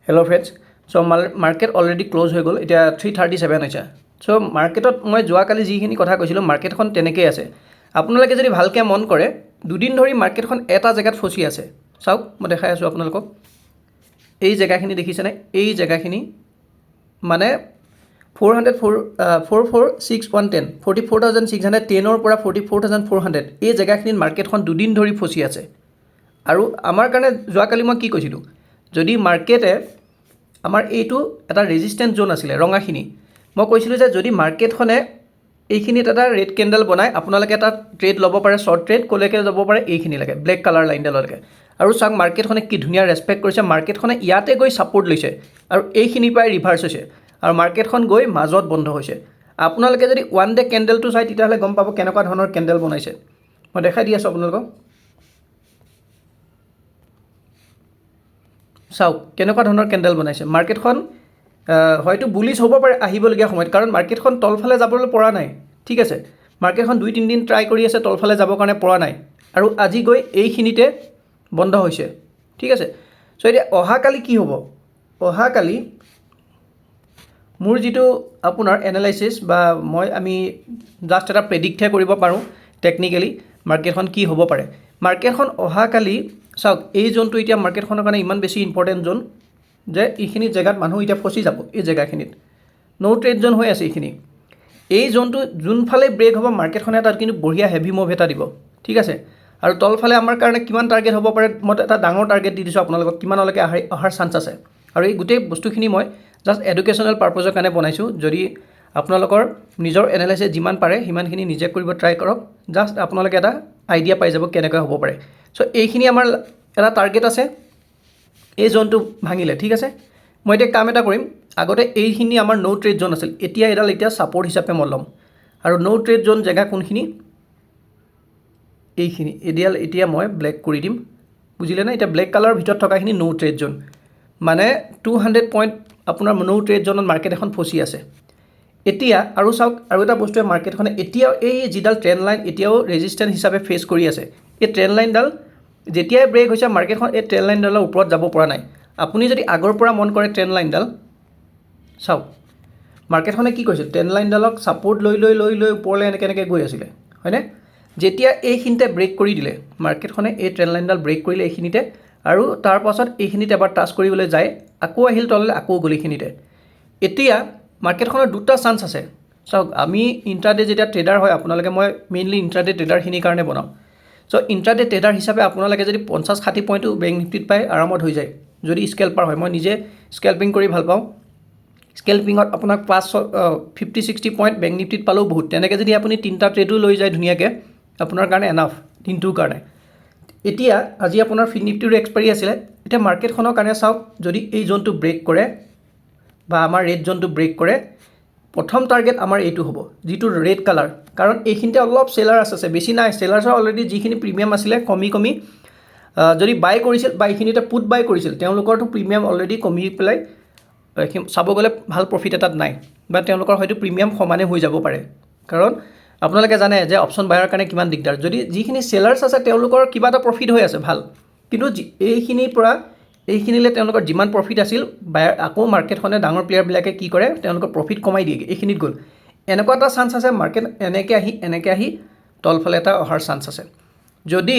Hello friends. So market already close হৈ গ'ল এতিয়া 337 হৈছে সো মাৰ্কেটত মই যোৱাকালি যিখিনি কথা কৈছিলোঁ মাৰ্কেটখন তেনেকৈ আছে আপোনালোকে যদি ভালকৈ মন কৰে দুদিন ধৰি মাৰ্কেটখন এটা জেগাত ফচি আছে চাওক মই দেখাই আছোঁ আপোনালোকক এই জেগাখিনি দেখিছেনে এই জেগাখিনি মানে 44610 44610 ৰ পৰা 44400 এই জেগাখিনিত মাৰ্কেটখন দুদিন ধৰি ফচি আছে আৰু আমাৰ কাৰণে যোৱাকালি মই কি কৈছিলোঁ যদি মাৰ্কেটে আমাৰ এইটো এটা ৰেজিষ্টেন্স জোন আছিলে ৰঙাখিনি মই কৈছিলোঁ যে যদি মাৰ্কেটখনে এইখিনিত এটা ৰেড কেণ্ডেল বনায় আপোনালোকে এটা ট্ৰেড ল'ব পাৰে শ্বৰ্ট ট্ৰেড ক'লৈকে যাব পাৰে এইখিনিলৈকে ব্লেক কালাৰ লাইনডাললৈকে আৰু চাওক মাৰ্কেটখনে কি ধুনীয়া ৰেছপেক্ট কৰিছে মাৰ্কেটখনে ইয়াতে গৈ ছাপোৰ্ট লৈছে আৰু এইখিনিৰ পৰাই ৰিভাৰ্চ হৈছে আৰু মাৰ্কেটখন গৈ মাজত বন্ধ হৈছে আপোনালোকে যদি ওৱান ডে কেণ্ডেলটো চাই তেতিয়াহ'লে গম পাব কেনেকুৱা ধৰণৰ কেণ্ডেল বনাইছে মই দেখাই দি আছোঁ আপোনালোকক চাওক কেনেকুৱা ধৰণৰ কেণ্ডেল বনাইছে মাৰ্কেটখন হয়তো বুলিছ হ'ব পাৰে আহিবলগীয়া সময়ত কাৰণ মাৰ্কেটখন তলফালে যাবলৈ পৰা নাই ঠিক আছে মাৰ্কেটখন 2-3 দিন ট্ৰাই কৰি আছে তলফালে যাবৰ কাৰণে পৰা নাই আৰু আজি গৈ এইখিনিতে বন্ধ হৈছে ঠিক আছে সো এতিয়া অহাকালি কি হ'ব অহাকালি মোৰ যিটো আপোনাৰ এনালাইচিছ বা আমি জাষ্ট এটা প্ৰেডিক্টহে কৰিব পাৰোঁ টেকনিকেলি মাৰ্কেটখন কি হ'ব পাৰে মাৰ্কেটখন অহাকালি চাওক এই জোনটো এতিয়া মাৰ্কেটখনৰ কাৰণে ইমান বেছি ইম্পৰ্টেণ্ট জোন যে এইখিনি জেগাত মানুহ এতিয়া ফচি যাব এই জেগাখিনিত নো ট্ৰেড জোন হৈ আছে এইখিনি এই জোনটো যোনফালে ব্ৰেক হ'ব মাৰ্কেটখনে তাত কিন্তু বঢ়িয়া হেভি মুভ এটা দিব ঠিক আছে আৰু তলফালে আমাৰ কাৰণে কিমান টাৰ্গেট হ'ব পাৰে মই এটা ডাঙৰ টাৰ্গেট দি দিছোঁ আপোনালোকক কিমানলৈকে অহাৰ চান্স আছে আৰু এই গোটেই বস্তুখিনি মই জাষ্ট এডুকেশ্যনেল পাৰ্পজৰ কাৰণে বনাইছোঁ যদি আপোনালোকৰ নিজৰ এনালাইচিছ যিমান পাৰে সিমানখিনি নিজে কৰিব ট্ৰাই কৰক জাষ্ট আপোনালোকে এটা আইডিয়া পাই যাব কেনেকৈ হ'ব পাৰে সো এইখিনি আমাৰ এটা টাৰ্গেট আছে এই জোনটো ভাঙিলে ঠিক আছে মই এতিয়া কাম এটা কৰিম আগতে এইখিনি আমাৰ নো ট্ৰেড জোন আছিল এতিয়া ছাপোৰ্ট হিচাপে মই ল'ম আৰু নো ট্ৰেড জোন জেগা কোনখিনি এইখিনি এতিয়া মই ব্লেক কৰি দিম বুজিলে না এতিয়া ব্লেক কালাৰৰ ভিতৰত থকাখিনি নো ট্ৰেড জোন মানে 200 পইণ্ট আপোনাৰ নো ট্ৰেড জোনত মাৰ্কেট এখন ফচি আছে এতিয়া আৰু চাওক আৰু এটা বস্তুৱে মাৰ্কেটখনে এতিয়াও এই যিডাল ট্ৰেণ্ড লাইন এতিয়াও ৰেজিষ্টেন্স হিচাপে ফেচ কৰি আছে এই ট্ৰেণ্ড লাইনডাল যেতিয়াই ব্ৰেক হৈছে মাৰ্কেটখন এই ট্ৰেণ্ড লাইনডালৰ ওপৰত যাব পৰা নাই আপুনি যদি আগৰ পৰা মন কৰে ট্ৰেণ্ড লাইনডাল চাওক মাৰ্কেটখনে কি কৰিছিল ট্ৰেণ্ড লাইনডালক ছাপোৰ্ট লৈ ওপৰলৈ এনেকৈ গৈ আছিলে হয়নে যেতিয়া এইখিনিতে ব্ৰেক কৰি দিলে মাৰ্কেটখনে এই ট্ৰেণ্ড লাইনডাল ব্ৰেক কৰিলে এইখিনিতে আৰু তাৰ পাছত এইখিনিতে এবাৰ টাচ কৰিবলৈ যায় আকৌ আহিল তললৈ আকৌ গ'ল এইখিনিতে এতিয়া মাৰ্কেটখনৰ দুটা চান্স আছে চাওক আমি ইণ্ট্ৰাডে যেতিয়া ট্ৰেডাৰ হয় আপোনালোকে মই মেইনলি ইণ্ট্ৰাডে ট্ৰেডাৰখিনিৰ কাৰণে বনাওঁ সো ইণ্ট্ৰাডে ট্ৰেডাৰ হিচাপে আপোনালোকে যদি 50-60 পইণ্টটো বেংক নিফটিত পায় আৰামত হৈ যায় যদি স্কেল্পাৰ হয় মই নিজে স্কেল্পিং কৰি ভাল পাওঁ স্কেল্পিঙত আপোনাক 50-60 পইণ্ট বেংক নিফটিত পালেও বহুত তেনেকৈ যদি আপুনি 3টা ট্ৰেডো লৈ যায় ধুনীয়াকৈ আপোনাৰ কাৰণে এনাফ দিনটোৰ কাৰণে এতিয়া আজি আপোনাৰ ফিন নিফটিৰ এক্সপাইৰী আছিলে এতিয়া মাৰ্কেটখনৰ কাৰণে চাওক যদি এই জোনটো ব্ৰেক কৰে বা আমাৰ ৰেড জোনটো ব্ৰেক কৰে প্ৰথম টাৰ্গেট আমাৰ এইটো হ'ব যিটো ৰেড কালাৰ কাৰণ এইখিনিতে অলপ সেলাৰ আছে বেছি নাই সেলাৰ্ছৰ অলৰেডি যিখিনি প্ৰিমিয়াম আছিলে কমি যদি বাই কৰিছিল বা এইখিনিতে পুট বাই কৰিছিল তেওঁলোকৰতো প্ৰিমিয়াম অলৰেডি কমি পেলাই চাব গ'লে ভাল প্ৰফিট এটাত নাই বা তেওঁলোকৰ হয়তো প্ৰিমিয়াম সমানে হৈ যাব পাৰে কাৰণ আপোনালোকে জানে যে অপশ্যন বায়ৰ কাৰণে কিমান দিগদাৰ যদি যিখিনি সেলাৰ্ছ আছে তেওঁলোকৰ কিবা এটা প্ৰফিট হৈ আছে ভাল কিন্তু এইখিনিৰ পৰা এইখিনিলে তেওঁলোকৰ যিমান প্ৰফিট আছিল বায়াৰ আকৌ মাৰ্কেটখনে ডাঙৰ প্লেয়াৰবিলাকে কি কৰে তেওঁলোকৰ প্ৰফিট কমাই দিয়ে এইখিনিত গ'ল এনেকুৱা এটা চান্স আছে মাৰ্কেট এনেকৈ আহি তলফালে এটা অহাৰ চান্স আছে যদি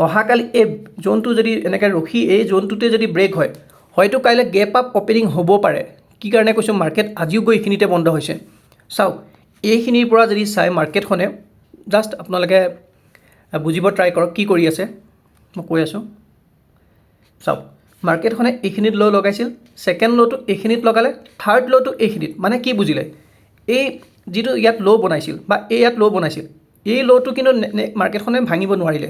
অহাকালি এই জোনটো যদি এনেকৈ ৰখি এই জোনটোতে যদি ব্ৰেক হয় হয়তো কাইলৈ গেপ আপ অপেনিং হ'ব পাৰে কি কাৰণে কৈছোঁ মাৰ্কেট আজিও গৈ এইখিনিতে বন্ধ হৈছে চাওক এইখিনিৰ পৰা যদি চাই মাৰ্কেটখনে জাষ্ট আপোনালোকে বুজিব ট্ৰাই কৰক কি কৰি আছে মই কৈ আছোঁ চাওক মাৰ্কেটখনে এইখিনিত ল' লগাইছিল ছেকেণ্ড ল'টো এইখিনিত লগালে থাৰ্ড ল'টো এইখিনিত মানে কি বুজিলে এই যিটো ইয়াত ল' বনাইছিল বা ইয়াত ল' বনাইছিল এই ল'টো কিন্তু মাৰ্কেটখনে ভাঙিব নোৱাৰিলে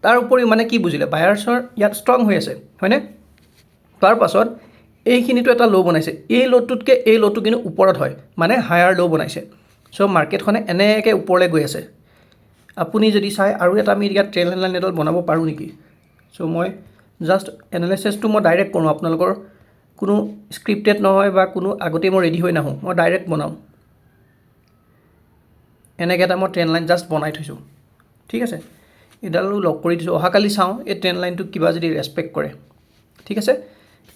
তাৰ উপৰিও মানে কি বুজিলে বায়াৰ্ছৰ ইয়াত ষ্ট্ৰং হৈ আছে হয়নে তাৰ পাছত এইখিনিতো এটা ল' বনাইছে এই ল'টোতকৈ এই ল'টো কিন্তু ওপৰত হয় মানে হায়াৰ ল' বনাইছে সো মাৰ্কেটখনে এনেকৈ ওপৰলৈ গৈ আছে আপুনি যদি চাই আৰু এটা আমি ইয়াত ট্ৰেণ্ড লাইন এডাল বনাব পাৰোঁ নেকি সো মই জাষ্ট এনালাইচিছটো মই ডাইৰেক্ট কৰোঁ আপোনালোকৰ কোনো স্ক্ৰিপ্টেড নহয় বা কোনো আগতেই মই ৰেডি হৈ নাহোঁ মই ডাইৰেক্ট বনাওঁ এনেকৈ এটা মই ট্ৰেণ্ড লাইন জাষ্ট বনাই থৈছোঁ ঠিক আছে এডালো লক কৰি দিছোঁ অহাকালি চাওঁ এই ট্ৰেণ্ড লাইনটো কিবা যদি ৰেছপেক্ট কৰে ঠিক আছে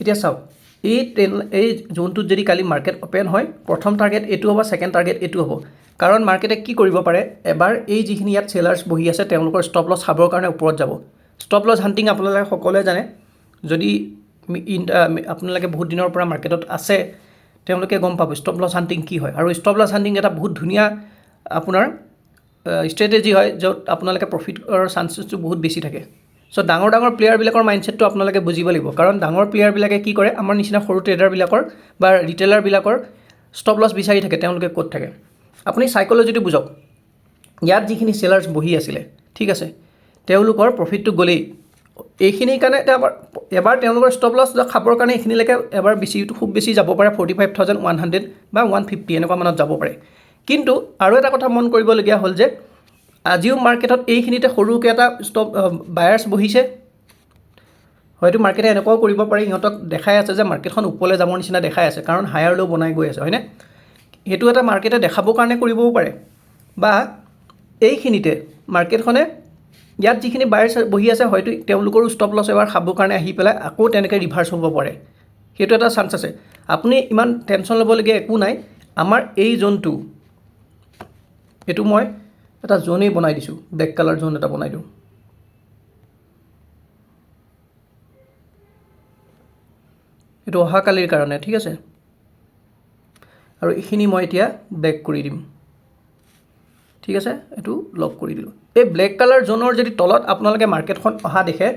এতিয়া চাওক এই জোনটোত যদি কালি মাৰ্কেট অপেন হয় প্ৰথম টাৰ্গেট এইটো হ'ব ছেকেণ্ড টাৰ্গেট এইটো হ'ব কাৰণ মাৰ্কেটে কি কৰিব পাৰে এবাৰ এই যিখিনি ইয়াত সেলাৰ্ছ বহি আছে তেওঁলোকৰ ষ্টপ লছ খাবৰ কাৰণে ওপৰত যাব ষ্টপ লছ হাণ্টিং আপোনালোকে সকলোৱে জানে যদি আপোনালোকে বহুত দিনৰ পৰা মাৰ্কেটত আছে তেওঁলোকে গম পাব ষ্টপ লছ হাণ্টিং কি হয় আৰু ষ্টপ লছ হাণ্টিং এটা বহুত ধুনীয়া আপোনাৰ ষ্ট্ৰেটেজি হয় য'ত আপোনালোকে প্ৰফিটৰ চান্সেছটো বহুত বেছি থাকে চ' ডাঙৰ প্লেয়াৰবিলাকৰ মাইণ্ডছেটটো আপোনালোকে বুজিব লাগিব কাৰণ ডাঙৰ প্লেয়াৰবিলাকে কি কৰে আমাৰ নিচিনা সৰু ট্ৰেডাৰবিলাকৰ বা ৰিটেইলাৰবিলাকৰ ষ্টপ লছ বিচাৰি থাকে তেওঁলোকে ক'ত থাকে আপুনি সাইকোলজিটো বুজক ইয়াত যিখিনি সেলাৰ্ছ বহি আছিলে ঠিক আছে তেওঁলোকৰ প্ৰফিটটো গ'লেই এইখিনিৰ কাৰণে এবাৰ তেওঁলোকৰ ষ্টপ লছ খাবৰ কাৰণে এইখিনিলৈকে এবাৰ বেছিটো খুব বেছি যাব পাৰে 45,100 বা 150 এনেকুৱা মানত যাব পাৰে কিন্তু আৰু এটা কথা মন কৰিবলগীয়া হ'ল যে আজিও মাৰ্কেটত এইখিনিতে সৰুকৈ এটা ষ্টপ বায়াৰ্ছ বহিছে হয়তো মাৰ্কেটে এনেকুৱাও কৰিব পাৰে সিহঁতক দেখাই আছে যে মাৰ্কেটখন ওপৰলৈ যাবৰ নিচিনা দেখাই আছে কাৰণ হায়াৰ ল' বনাই গৈ আছে হয়নে সেইটো এটা মাৰ্কেটে দেখাবৰ কাৰণে কৰিবও পাৰে বা এইখিনিতে মাৰ্কেটখনে ইয়াত যিখিনি বায়াৰ্ছ বহি আছে হয়তো তেওঁলোকৰো ষ্টপ লছ এবাৰ খাবৰ কাৰণে আহি পেলাই আকৌ তেনেকৈ ৰিভাৰ্ছ হ'ব পাৰে সেইটো এটা চান্স আছে আপুনি ইমান টেনশ্যন ল'বলগীয়া একো নাই আমাৰ এই জোনটো এইটো মই এটা জোনেই বনাই দিছোঁ ব্লেক কালাৰ জোন এটা বনাই দিওঁ এইটো অহাকালিৰ কাৰণে ঠিক আছে আৰু এইখিনি মই এতিয়া বেক কৰি দিম ঠিক আছে এইটো লক কৰি দিলোঁ এই ব্লেক কালাৰ জোনৰ যদি তলত আপোনালোকে মাৰ্কেটখন অহা দেখে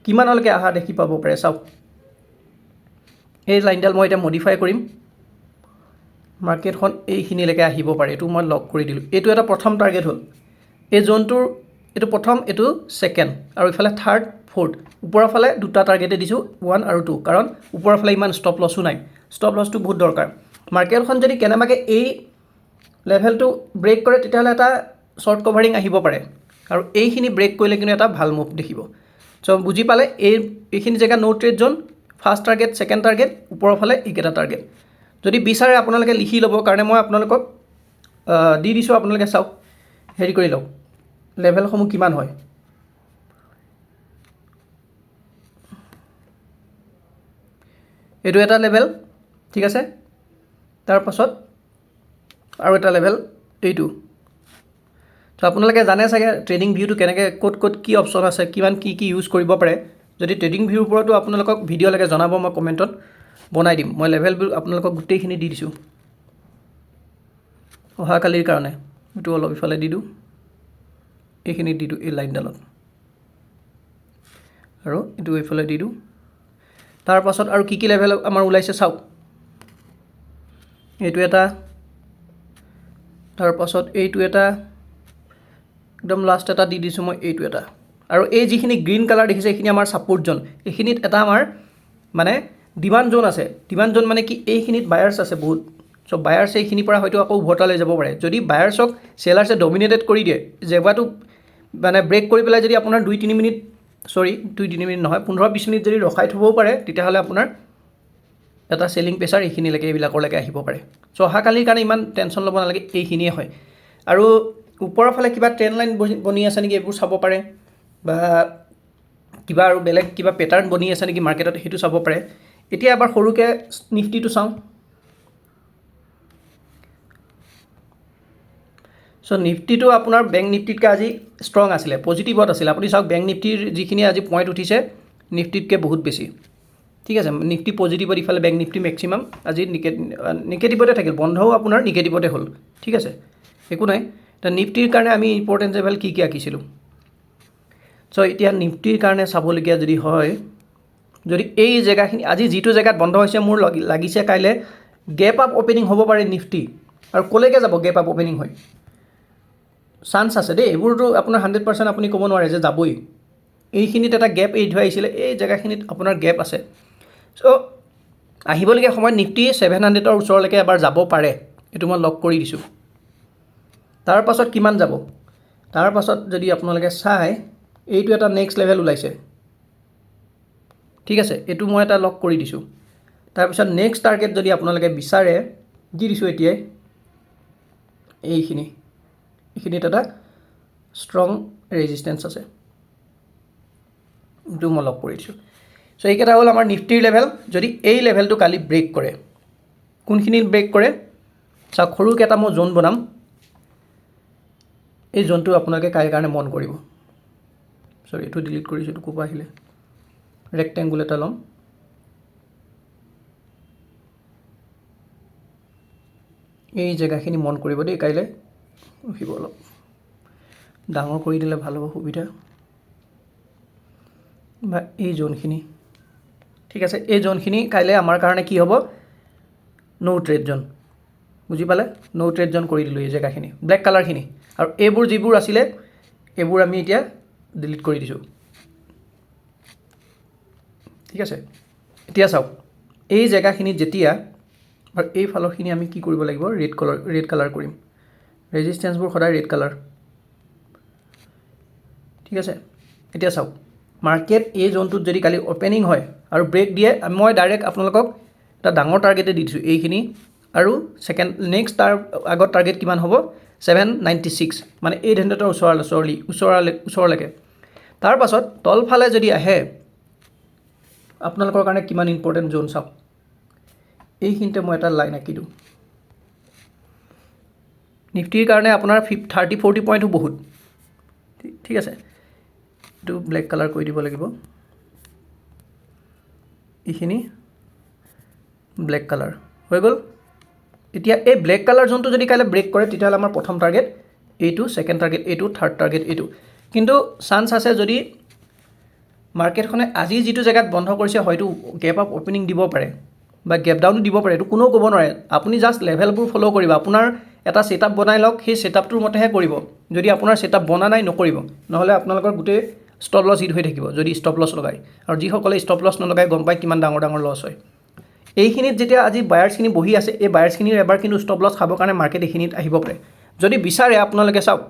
কিমানলৈকে অহা দেখি পাব পাৰে চাওক এই লাইনডাল মই এতিয়া মডিফাই কৰিম মাৰ্কেটখন এইখিনিলৈকে আহিব পাৰে এইটো মই লক কৰি দিলোঁ এইটো এটা প্ৰথম টাৰ্গেট হ'ল এই জোনটোৰ এইটো প্ৰথম এইটো ছেকেণ্ড আৰু ইফালে থাৰ্ড ফ'ৰ্থ ওপৰৰ ফালে দুটা টাৰ্গেটে দিছোঁ 1 আৰু 2 কাৰণ ওপৰৰ ফালে ইমান ষ্টপ লছো নাই ষ্টপ লছটো বহুত দৰকাৰ মাৰ্কেটখন যদি কেনেবাকৈ এই লেভেলটো ব্ৰেক কৰে তেতিয়াহ'লে এটা শ্বৰ্ট কভাৰিং আহিব পাৰে আৰু এইখিনি ব্ৰেক কৰিলে কিন্তু এটা ভাল মুভ দেখিব চ' বুজি পালে এইখিনি জেগা ন' ট্ৰেড জোন ফাৰ্ষ্ট টাৰ্গেট ছেকেণ্ড টাৰ্গেট ওপৰৰ ফালে এইকেইটা টাৰ্গেট যদি বিচাৰে আপোনালোকে লিখি ল'ব কাৰণে মই আপোনালোকক দি দিছোঁ আপোনালোকে চাওক হেৰি কৰি লওক লেভেলসমূহ কিমান হয় এইটো এটা লেভেল ঠিক আছে তাৰপাছত আৰু এটা লেভেল এইটো তো আপোনালোকে জানে চাগে ট্ৰেডিং ভিউটো কেনেকৈ ক'ত কি অপশ্যন আছে কিমান কি ইউজ কৰিব পাৰে যদি ট্ৰেডিং ভিউৰ ওপৰতো আপোনালোকক ভিডিঅ' লাগে জনাব মই কমেণ্টত বনাই দিম মই লেভেলবোৰ আপোনালোকক গোটেইখিনি দি দিছোঁ অহাকালিৰ কাৰণে এইটো অলপ ইফালে দি দিওঁ এইখিনি দি দিওঁ এই লাইনডালত আৰু এইটো এইফালে দি দিওঁ তাৰপাছত আৰু কি লেভেল আমাৰ ওলাইছে চাওক এইটো এটা তাৰপাছত এইটো এটা একদম লাষ্ট এটা দি দিছোঁ মই এইটো এটা আৰু এই যিখিনি গ্ৰীণ কালাৰ দেখিছে এইখিনি আমাৰ ছাপোৰ্ট জোন এইখিনিত এটা আমাৰ মানে ডিমাণ্ড জোন আছে ডিমাণ্ড জোন মানে কি এইখিনিত বায়াৰ্ছ আছে বহুত চ' বায়াৰ্ছে এইখিনিৰ পৰা হয়তো আকৌ উভতালৈ যাব পাৰে যদি বায়াৰ্ছক চেলাৰ্ছে ডমিনেটেড কৰি দিয়ে জেগাটো মানে ব্ৰেক কৰি পেলাই যদি আপোনাৰ 2-3 মিনিট নহয় 15-20 মিনিট যদি ৰখাই থ'বও পাৰে তেতিয়াহ'লে আপোনাৰ এটা চেলিং প্ৰেছাৰ এইখিনিলৈকে এইবিলাকলৈকে আহিব পাৰে চ' অহাকালিৰ কাৰণে ইমান টেনশ্যন ল'ব নালাগে এইখিনিয়ে হয় আৰু ওপৰৰ ফালে কিবা ট্ৰেণ্ড লাইন বনি আছে নেকি এইবোৰ চাব পাৰে বা কিবা আৰু বেলেগ কিবা পেটাৰ্ণ বনি আছে নেকি মাৰ্কেটত সেইটো চাব পাৰে এতিয়া এবাৰ সৰুকৈ নিফটিটো চাওঁ চ' নিফটিটো আপোনাৰ বেংক নিফটিতকৈ আজি ষ্ট্ৰং আছিলে পজিটিভত আছিলে আপুনি চাওক বেংক নিফটিৰ যিখিনি আজি পইণ্ট উঠিছে নিফটিতকৈ বহুত বেছি ঠিক আছে নিফটি পজিটিভত ইফালে বেংক নিফটি মেক্সিমাম আজি নিগেটিভতে থাকিল বন্ধও আপোনাৰ নিগেটিভতে হ'ল ঠিক আছে একো নাই তো নিফটিৰ কাৰণে আমি ইম্পৰ্টেণ্ট লেভেল কি আঁকিছিলোঁ চ' এতিয়া নিফটিৰ কাৰণে চাবলগীয়া যদি হয় যদি এই জেগাখিনি আজি যিটো জেগাত বন্ধ হৈছে মোৰ লাগিছে কাইলৈ গেপ আপ অ'পেনিং হ'ব পাৰে নিফটি আৰু ক'লৈকে যাব গেপ আপ অ'পেনিং হয় চান্স আছে দেই এইবোৰতো আপোনাৰ 100% আপুনি ক'ব নোৱাৰে যে যাবই এইখিনিত এটা গেপ এৰি থৈ আহিছিলে এই জেগাখিনিত আপোনাৰ গেপ আছে চ' আহিবলগীয়া সময়ত নিফটি 700ৰ ওচৰলৈকে এবাৰ যাব পাৰে এইটো মই লক কৰি দিছোঁ তাৰপাছত কিমান যাব তাৰপাছত যদি আপোনালোকে চাই এইটো এটা নেক্সট লেভেল ওলাইছে ঠিক আছে এইটো মই এটা লক কৰি দিছোঁ তাৰপিছত নেক্সট টাৰ্গেট যদি আপোনালোকে বিচাৰে দি দিছোঁ এতিয়াই এইখিনিত এটা ষ্ট্ৰং ৰেজিষ্টেঞ্চ আছে এইটো মই লক কৰি দিছোঁ চ' এইকেইটা হ'ল আমাৰ নিফটিৰ লেভেল যদি এই লেভেলটো কালি ব্ৰেক কৰে কোনখিনিত ব্ৰেক কৰে চাওক সৰুকৈ এটা মই জোন বনাম এই জোনটো আপোনালোকে কাইৰ কাৰণে মন কৰিব সৰি এইটো ডিলিট কৰিছোঁ এইটো কোপা আহিলে ৰেক্টেংগুল এটা ল'ম এই জেগাখিনি মন কৰিব দেই কাইলৈ ৰখিব অলপ ডাঙৰ কৰি দিলে ভাল হ'ব সুবিধা বা এই জোনখিনি ঠিক আছে এই জোনখিনি কাইলৈ আমাৰ কাৰণে কি হ'ব নো ট্ৰেড জোন বুজি পালে নো ট্ৰেড জোন কৰি দিলোঁ এই জেগাখিনি ব্লেক কালাৰখিনি আৰু এইবোৰ যিবোৰ আছিলে এইবোৰ আমি এতিয়া ডিলিট কৰি দিছোঁ ঠিক আছে এতিয়া চাওক এই জেগাখিনিত যেতিয়া আৰু এই ফালৰখিনি আমি কি কৰিব লাগিব ৰেড কালাৰ কৰিম ৰেজিষ্টেন্সবোৰ সদায় ৰেড কালাৰ ঠিক আছে এতিয়া চাওক মাৰ্কেট এই জোনটোত যদি কালি অপেনিং হয় আৰু ব্ৰেক দিয়ে মই ডাইৰেক্ট আপোনালোকক এটা ডাঙৰ টাৰ্গেটে দি দিছোঁ এইখিনি আৰু সেকেন্ড নেক্সট তাৰ আগত টাৰ্গেট কিমান হ'ব 796 মানে 800ৰ ওচৰলৈকে তাৰ পাছত তলফালে যদি আহে আপোনালোকৰ কাৰণে কিমান ইম্পৰ্টেণ্ট জোন চাওক এইখিনিতে মই এটা লাইন আঁকি দিওঁ নিফটিৰ কাৰণে আপোনাৰ 30-40 পইণ্টো বহুত ঠিক আছে এইটো ব্লেক কালাৰ কৰি দিব লাগিব এইখিনি ব্লেক কালাৰ হৈ গ'ল এতিয়া এই ব্লেক কালাৰ জোনটো যদি কাইলৈ ব্ৰেক কৰে তেতিয়াহ'লে আমাৰ প্ৰথম টাৰ্গেট এইটো সেকেন্ড টাৰ্গেট এইটো থাৰ্ড টাৰ্গেট এইটো কিন্তু চান্স আছে যদি মাৰ্কেটখনে আজি যিটো জেগাত বন্ধ কৰিছে হয়তো গেপ আপ অপেনিং দিব পাৰে বা গেপ ডাউনো দিব পাৰে এইটো কোনেও ক'ব নোৱাৰে আপুনি জাষ্ট লেভেলবোৰ ফ'ল' কৰিব আপোনাৰ এটা ছেটআপ বনাই লওক সেই ছেটআপটোৰ মতেহে কৰিব যদি আপোনাৰ ছেটআপ বনা নাই নকৰিব নহ'লে আপোনালোকৰ গোটেই ষ্টপ লছ হিট হৈ থাকিব যদি ষ্টপ লছ লগায় আৰু যিসকলে ষ্টপ লছ নলগায় গম পায় কিমান ডাঙৰ ডাঙৰ লছ হয় এইখিনিত যেতিয়া আজি বায়াৰ্ছখিনি বহি আছে এই বায়াৰ্ছখিনিৰ এবাৰ কিন্তু ষ্টপ লছ খাবৰ কাৰণে মাৰ্কেট এইখিনিত আহিব পাৰে যদি বিচাৰে আপোনালোকে চাওক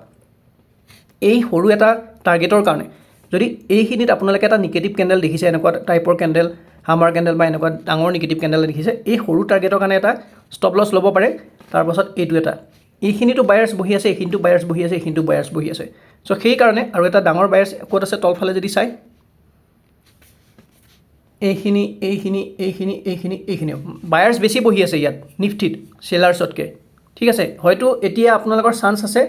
এই সৰু এটা টাৰ্গেটৰ কাৰণে যদি এইখিনিত আপোনালোকে এটা নিগেটিভ কেণ্ডেল দেখিছে এনেকুৱা টাইপৰ কেণ্ডেল হামাৰ কেণ্ডেল বা এনেকুৱা ডাঙৰ নিগেটিভ কেণ্ডেল দেখিছে এই সৰু টাৰ্গেটৰ কাৰণে এটা ষ্টপ লছ ল'ব পাৰে তাৰপাছত এইটো এটা এইখিনিতো বায়াৰ্ছ বহি আছে এইখিনিতো বায়াৰ্ছ বহি আছে এইখিনিতো বায়াৰ্ছ বহি আছে চ' সেইকাৰণে আৰু এটা ডাঙৰ বায়াৰ্ছ ক'ত আছে তলফালে যদি চাই এইখিনি বায়াৰ্ছ বেছি বহি আছে ইয়াত নিফটিত সেলাৰ্ছতকৈ ঠিক আছে হয়তো এতিয়া আপোনালোকৰ চান্স আছে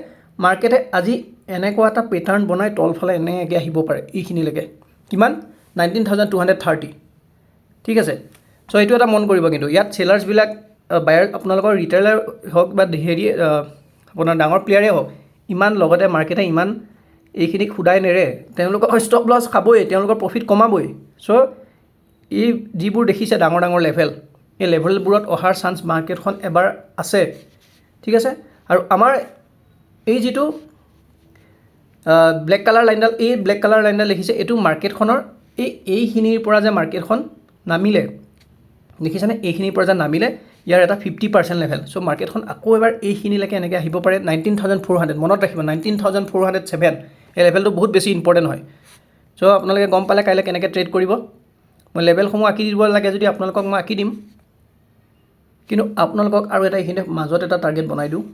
মাৰ্কেটে আজি এনেকুৱা এটা পেটাৰ্ণ বনাই তলফালে এনেকৈ আহিব পাৰে এইখিনিলৈকে কিমান 19,230 ঠিক আছে চ' এইটো এটা মন কৰিব কিন্তু ইয়াত সেলাৰ্ছবিলাক বায়াৰ আপোনালোকৰ ৰিটেইলাৰ হওক বা হেৰি আপোনাৰ ডাঙৰ প্লেয়াৰে হওক ইমান লগতে মাৰ্কেটে ইমান এইখিনিক খুদাই নেৰে তেওঁলোকৰ ষ্টপ লছ খাবই তেওঁলোকৰ প্ৰফিট কমাবই চ' এই যিবোৰ দেখিছে ডাঙৰ ডাঙৰ লেভেল এই লেভেলবোৰত অহাৰ চান্স মাৰ্কেটখন এবাৰ আছে ঠিক আছে আৰু আমাৰ এই যিটো ব্লেক কালাৰ লাইনডাল এই ব্লেক কালাৰ লাইনডাল দেখিছে এইটো মাৰ্কেটখনৰ এইখিনিৰ পৰা যে মাৰ্কেটখন নামিলে দেখিছেনে এইখিনিৰ পৰা যে নামিলে ইয়াৰ এটা 50% লেভেল চ' মাৰ্কেটখন আকৌ এবাৰ এইখিনিলৈকে এনেকৈ আহিব পাৰে 19,400 মনত ৰাখিব 19,407 এই লেভেলটো বহুত বেছি ইম্পৰ্টেণ্ট হয় চ' আপোনালোকে গম পালে কাইলৈ কেনেকৈ ট্ৰেড কৰিব মই লেভেলসমূহ আঁকি দিব লাগে যদি আপোনালোকক মই আঁকি দিম কিন্তু আপোনালোকক আৰু এটা এইখিনিতে মাজত এটা টাৰ্গেট বনাই দিওঁ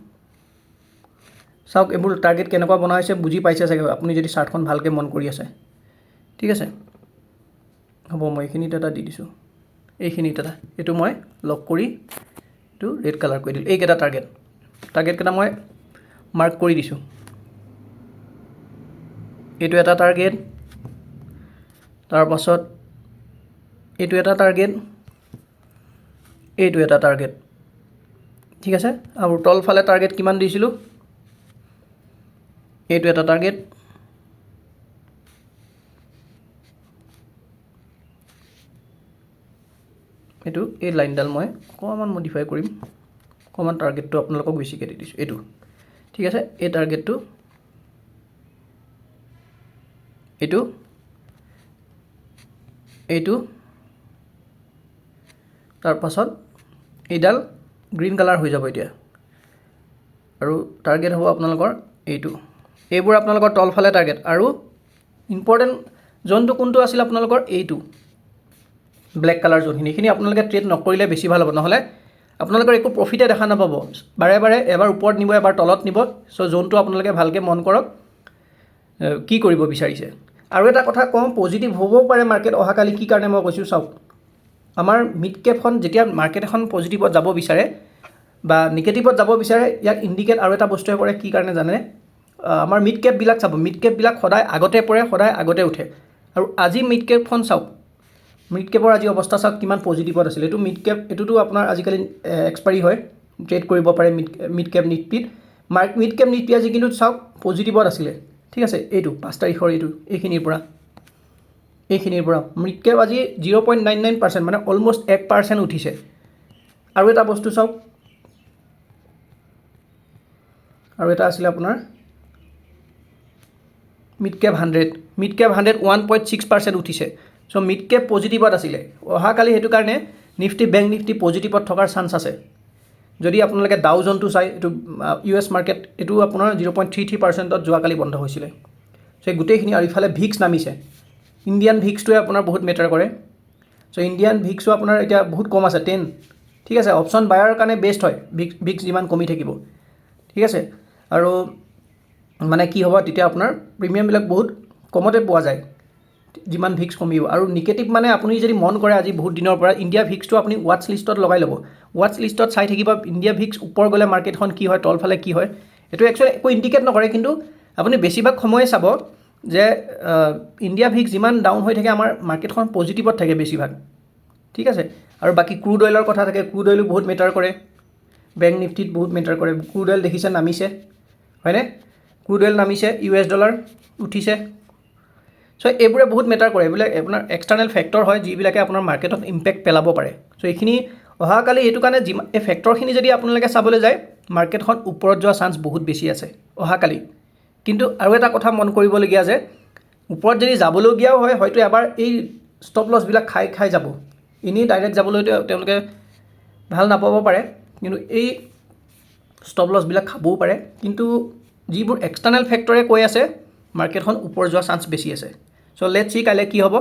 চাওক এইবোৰ টাৰ্গেট কেনেকুৱা বনোৱা হৈছে বুজি পাইছে চাগে আপুনি যদি চাৰ্টখন ভালকৈ মন কৰি আছে ঠিক আছে হ'ব মই এইখিনিত এটা দি দিছোঁ এইখিনিত এটা এইটো মই লক কৰি এইটো ৰেড কালাৰ কৰি দিলোঁ এইকেইটা টাৰ্গেটকেইটা মই মাৰ্ক কৰি দিছোঁ এইটো এটা টাৰ্গেট তাৰপাছত এইটো এটা টাৰ্গেট এইটো এটা টাৰ্গেট ঠিক আছে আৰু তলফালে টাৰ্গেট কিমান দিছিলোঁ এইটো এটা টাৰ্গেট এইটো এই লাইনডাল মই অকণমান মডিফাই কৰিম অকণমান টাৰ্গেটটো আপোনালোকক বেছিকৈ দি দিছোঁ এইটো ঠিক আছে এই টাৰ্গেটটো এইটো তাৰপাছত এইডাল গ্ৰীণ কালাৰ হৈ যাব এতিয়া আৰু টাৰ্গেট হ'ব আপোনালোকৰ এইটো এইবোৰ আপোনালোকৰ তলফালে টাৰ্গেট আৰু ইম্পৰ্টেণ্ট জোনটো কোনটো আছিল আপোনালোকৰ এইটো ব্লেক কালাৰ জোনখিনি এইখিনি আপোনালোকে ট্ৰেড নকৰিলে বেছি ভাল হ'ব নহ'লে আপোনালোকৰ একো প্ৰফিটে দেখা নাপাব বাৰে বাৰে এবাৰ ওপৰত নিব এবাৰ তলত নিব চ' জোনটো আপোনালোকে ভালকৈ মন কৰক কি কৰিব বিচাৰিছে আৰু এটা কথা কওঁ, পজিটিভ হ'বও পাৰে মাৰ্কেট অহাকালি। কি কাৰণে মই কৈছোঁ চাওক, আমাৰ মিড কেপখন যেতিয়া মাৰ্কেট এখন পজিটিভত যাব বিচাৰে বা নিগেটিভত যাব বিচাৰে, ইয়াক ইণ্ডিকেট আৰু এটা বস্তুৱে কৰে। কি কাৰণে জানে? আমাৰ মিড কেপবিলাক চাব, মিড কেপবিলাক সদায় আগতে পৰে, সদায় আগতে উঠে। আৰু আজি মিড কেপখন চাওক, মিড কেপৰ আজি অৱস্থা চাওক কিমান পজিটিভত আছিলে। এইটো মিড কেপ, এইটোতো আপোনাৰ আজিকালি এক্সপায়াৰী হয়, ট্ৰেড কৰিব পাৰে মিড কেপ নিফটিত। মিড কেপ নিফটি আজি কিন্তু চাওক পজিটিভত আছিলে, ঠিক আছে। এইটো 5 তাৰিখৰ এইখিনিৰ পৰা মিড কেপ আজি 0.99%, মানে অলমষ্ট 1% উঠিছে। আৰু এটা বস্তু চাওক, আৰু এটা আছিলে আপোনাৰ মিড কেপ 100 1.6% উঠিছে। চ' মিড কেপ পজিটিভত আছিলে অহাকালি, সেইটো কাৰণে নিফটি বেংক নিফটি পজিটিভত থকাৰ চান্স আছে। যদি আপোনালোকে ডাও জোনটো চাই, এইটো US মাৰ্কেট, এইটো আপোনাৰ 0.33%ত যোৱাকালি বন্ধ হৈছিলে। চ' গোটেইখিনি, আৰু ইফালে ভিক্স নামিছে। ইণ্ডিয়ান ভিক্সটোৱে আপোনাৰ বহুত মেটাৰ কৰে। চ' ইণ্ডিয়ান ভিক্সো আপোনাৰ এতিয়া বহুত কম আছে, 10, ঠিক আছে। অপশ্যন বায়াৰৰ কাৰণে বেষ্ট হয় ভিক্স যিমান কমি থাকিব, ঠিক আছে। আৰু মানে কি হ'ব, তেতিয়া আপোনাৰ প্ৰিমিয়ামবিলাক বহুত কমতে পোৱা যায় যিমান ভিক্স কমিব। আৰু নিগেটিভ মানে আপুনি যদি মন কৰে আজি বহুত দিনৰ পৰা, ইণ্ডিয়া ভিক্সটো আপুনি ৱাটছ লিষ্টত লগাই ল'ব। ৱাটছ লিষ্টত চাই থাকিব ইণ্ডিয়া ভিক্স ওপৰ গ'লে মাৰ্কেটখন কি হয়, তলফালে কি হয়। এইটো একচুৱেলি একো ইণ্ডিকেট নকৰে, কিন্তু আপুনি বেছিভাগ সময়ে চাব যে ইণ্ডিয়া ভিক্স যিমান ডাউন হৈ থাকে, আমাৰ মাৰ্কেটখন পজিটিভত থাকে বেছিভাগ, ঠিক আছে। আৰু বাকী ক্ৰুড অইলৰ কথা থাকে, ক্ৰুড অইলো বহুত মেটাৰ কৰে, বেংক নিফটিত বহুত মেটাৰ কৰে। ক্ৰুড অইল দেখিছে নামিছে, হয়নে? ক্ৰুড অইল নামিছে, US ডলাৰ উঠিছে। চ' এইবোৰে বহুত মেটাৰ কৰে। এইবিলাক আপোনাৰ এক্সটাৰ্নেল ফেক্টৰ হয়, যিবিলাকে আপোনাৰ মাৰ্কেটত ইম্পেক্ট পেলাব পাৰে। চ' এইখিনি অহাকালি, এইটো কাৰণে এই ফেক্টৰখিনি যদি আপোনালোকে চাবলৈ যায়, মাৰ্কেটখন ওপৰত যোৱা চান্স বহুত বেছি আছে অহাকালি। কিন্তু আৰু এটা কথা মন কৰিবলগীয়া যে, ওপৰত যদি যাবলগীয়াও হয়, হয়তো এবাৰ এই ষ্টপ লছবিলাক খাই যাব। এনেই ডাইৰেক্ট যাবলৈ তেওঁলোকে ভাল নাপাব পাৰে, কিন্তু এই ষ্টপ লছবিলাক খাবও পাৰে। কিন্তু যিবোৰ এক্সটাৰ্নেল ফেক্টৰে কৈ আছে, মাৰ্কেটখন ওপৰ যোৱা চান্স বেছি আছে। চ' লেটছ চি কাইলৈ কি হ'ব।